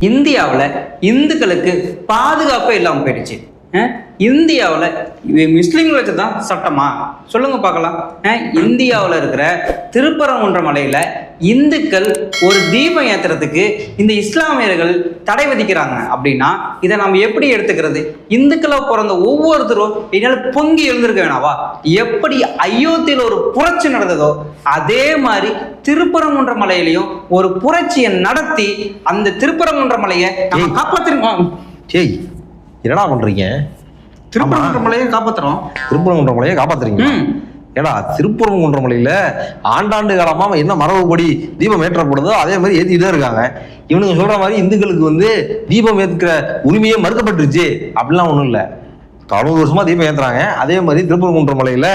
இந்தியாவில் இந்துக்களுக்கு பாதுகாப்பே இல்லாமல் போயிடுச்சு. இந்தியாவில் முஸ்லீம்களை வச்சு தான் சட்டமா சொல்லுங்க பார்க்கலாம். இந்தியாவில் இருக்கிற திருப்பரங்குன்ற மலையில் இந்துக்கள் ஒரு தீபம் ஏற்றுறதுக்கு இந்த இஸ்லாமியர்கள் தடை விதிக்கிறாங்க அப்படின்னா இதை நம்ம எப்படி எடுத்துக்கிறது? இந்துக்களாக பிறந்த ஒவ்வொருத்தரும் என்னால் பொங்கி எழுந்திருக்க வேணாவா? எப்படி அயோத்தியில் ஒரு புரட்சி நடந்ததோ அதே மாதிரி திருப்பரங்குன்ற மலையிலையும் ஒரு புரட்சியை நடத்தி அந்த திருப்பரங்குன்ற மலையை நம்ம காப்பாற்றிருக்கோம். ஏய், என்னடா பண்றீங்க? திருப்பரங்குன்ற மலையை காப்பாற்றுறோம். திருப்பரங்குன்ற மலையை காப்பாத்துறீங்க? ஏடா, திருப்பரங்குன்ற மலையில ஆண்டாண்டு காலமா என்ன மரபுப்படி தீபம் ஏற்றப்படுதோ அதே மாதிரி ஏற்றிட்டு தான் இருக்காங்க. இவனுங்க சொல்ற மாதிரி இந்துக்களுக்கு தீபம் ஏற்கிற உரிமையே மறுக்கப்பட்டுருச்சு அப்படிலாம் ஒன்றும் இல்லை. 60 வருஷமா தீபம் ஏற்றுறாங்க. அதே மாதிரி திருப்பரங்குன்ற மலையில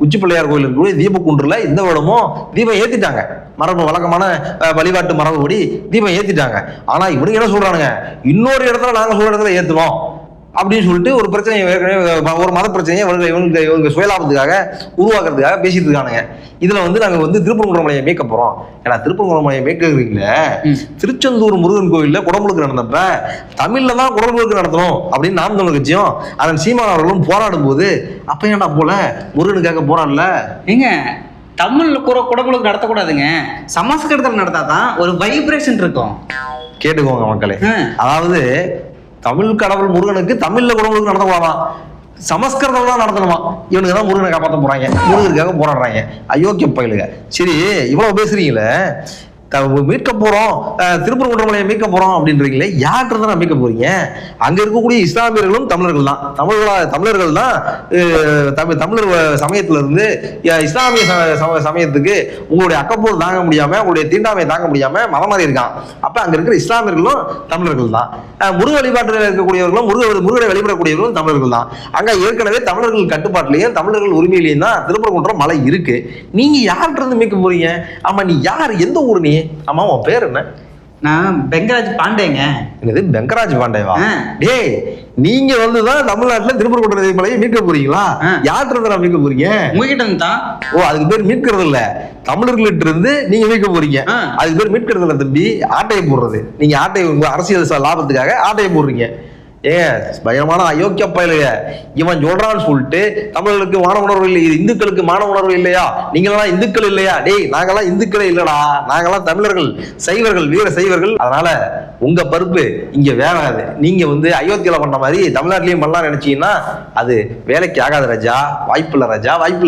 உச்சி பிள்ளையார் கோயில் இருக்கக்கூடிய தீபக்குன்றுல இந்த வருடமும் தீபம் ஏற்றிட்டாங்க. மரபு வழக்கமான வழிபாட்டு மரபுப்படி தீபம் ஏற்றிட்டாங்க. ஆனா இவனுங்க என்ன சொல்றானுங்க, இன்னொரு இடத்துல நாங்கள் சொல்ற இடத்துல ஏற்றுவோம் அப்படின்னு சொல்லிட்டு ஒரு பிரச்சனையை ஒரு மத பிரச்சனையை இவங்க சுயலாபத்துக்காக உருவாக்குறதுக்காக பேசிட்டு இருக்கானுங்க. இதுல நாங்க திருப்பரங்குன்ற மலையை மீட்க போறோம். ஏன்னா திருப்பரங்குன்ற மலையை மீட்கிறீங்களே, திருச்செந்தூர் முருகன் கோயில்ல குடமுழுக்கு நடந்தப்ப தமிழ்ல தான் குடமுழுக்கு நடத்தணும் அப்படின்னு நாம் தமிழர் கட்சியும் அதன் சீமான் அவர்களும் போராடும் போது அப்ப ஏன்டா போல முருகனுக்காக போராடல? ஏங்க, தமிழ்ல குடமுழுக்கு நடத்தக்கூடாதுங்க, சமஸ்கிருதத்தில் நடத்தாதான் ஒரு வைப்ரேஷன் இருக்கும். கேட்டுக்கோங்க மக்களே. அதாவது தமிழ் கடவுள் முருகனுக்கு தமிழ்ல குடமுழுக்கு நடத்தக்கூடாமா, சமஸ்கிருதம் தான் நடத்தணுமா. இவனுக்கு தான் முருகனை காப்பாற்ற போறாங்க, முருகனுக்காக போராடுறாங்க. அயோக்கிய பயலுங்க. சரி, இவ்வளவு பேசுறீங்களே, மீட்க போறோம், திருப்பரங்குன்ற மலையை மீட்க போறோம் அப்படின்றீங்களே, யார்கிட்ட தான் மீட்க போறீங்க? அங்க இருக்கக்கூடிய இஸ்லாமியர்களும் தமிழர்கள் தான். தமிழர்கள் தான் தமிழர் சமயத்துல இருந்து இஸ்லாமிய சமயத்துக்கு உங்களுடைய அக்கப்போர் தாங்க முடியாம, உங்களுடைய தீண்டாமையை தாங்க முடியாம மதம் மாறி இருக்கான். அப்ப அங்க இருக்கிற இஸ்லாமியர்களும் தமிழர்கள் தான். முருக வழிபாட்டில் இருக்கக்கூடியவர்களும் முருகனை வழிபடக்கூடியவர்களும் தமிழர்கள் தான். அங்க ஏற்கனவே தமிழர்கள் கட்டுப்பாட்டிலையும் தமிழர்கள் உரிமையிலையும் தான் திருப்பரங்குன்ற மலை இருக்கு. நீங்க யார்கிட்ட இருந்து மீட்க போறீங்க? ஆமா, நீ யார், எந்த ஊர் நீ? ஆமா, உன் பேர் என்ன? நான் பெங்கராஜ் பாண்டேங்க. என்னது, பெங்கராஜ் பாண்டேவா? டேய், நீங்க தான் தமிழ்நாட்டுல திருப்பரங்குன்ற மலையை மீட்க போறீங்களா? யார்கிட்ட இருந்து மீட்க போறீங்க? உங்ககிட்ட இருந்து தான். ஓ, அதுக்கு பேர் மீட்கிறது இல்ல, தமிழர்கள்ட்ட இருந்து நீங்க மீட்க போறீங்க. அதுக்கு பேர் மீட்கிறது இல்ல தம்பி, ஆட்டையை போடுறது. நீங்க ஆட்டையை அரசியல் லாபத்துக்காக ஆட்டையை போடுறீங்க. பயமான அயோக்கிய பயலுங்க. இவன் சொல்றான்னு சொல்லிட்டு தமிழர்களுக்கு மான உணர்வு இல்லை, இந்துக்களுக்கு மான உணர்வு இல்லையா? நீங்களெல்லாம் இந்துக்கள் இல்லையா? டேய், நாங்கெல்லாம் இந்துக்களே இல்லடா, நாங்கெல்லாம் தமிழர்கள், சைவர்கள், வீர சைவர்கள். அதனால உங்க பருப்பு இங்க வேகாது. நீங்க அயோத்தியில பண்ண மாதிரி தமிழ்நாட்டிலையும் பண்ணலாம் நினைச்சீங்கன்னா அது வேலைக்கு ஆகாது ராஜா. வாய்ப்பு இல்லை ராஜா, வாய்ப்பு இல்லை.